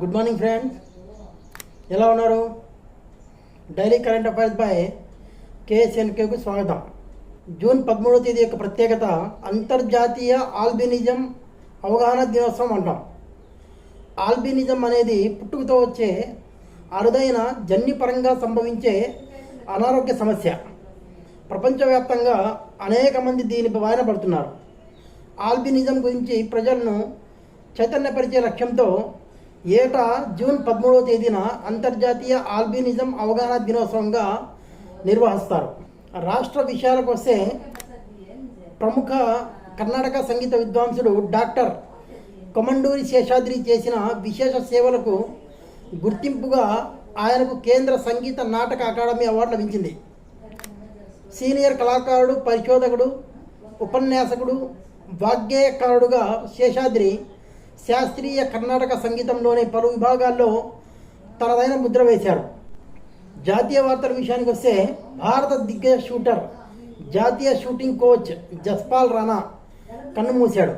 Good morning friends, ఎలా ఉన్నారు? Daily current affairs by కేఎస్ఎన్కేకు స్వాగతం. జూన్ 13వ తేదీ యొక్క ప్రత్యేకత అంతర్జాతీయ ఆల్బినిజం అవగాహన దినోత్సవం అంటాం. ఆల్బినిజం అనేది పుట్టుకతో వచ్చే అరుదైన జన్యుపరంగా సంభవించే అనారోగ్య సమస్య. ప్రపంచవ్యాప్తంగా అనేక మంది దీని బారిన పడుతున్నారు. ఆల్బినిజం గురించి ప్రజలను చైతన్యపరిచే లక్ష్యంతో ఏటా జూన్ 13వ తేదీన అంతర్జాతీయ ఆల్బినిజం అవగాహన దినోత్సవంగా నిర్వహిస్తారు. రాష్ట్ర విషయాలకు వస్తే ప్రముఖ కర్ణాటక సంగీత విద్వాంసుడు డాక్టర్ కొమండూరి శేషాద్రి చేసిన విశేష సేవలకు గుర్తింపుగా ఆయనకు కేంద్ర సంగీత నాటక అకాడమీ అవార్డు లభించింది. సీనియర్ కళాకారుడు, పరిశోధకుడు, ఉపన్యాసకుడు, వాగ్గేయకారుడుగా శేషాద్రి శాస్త్రీయ కర్ణాటక సంగీతంలోని పలు విభాగాల్లో తనదైన ముద్ర వేశారు. జాతీయ వార్తల విషయానికి వస్తే భారత దిగ్గజ షూటర్, జాతీయ షూటింగ్ కోచ్ జస్పాల్ రాణా కన్నుమూశాడు.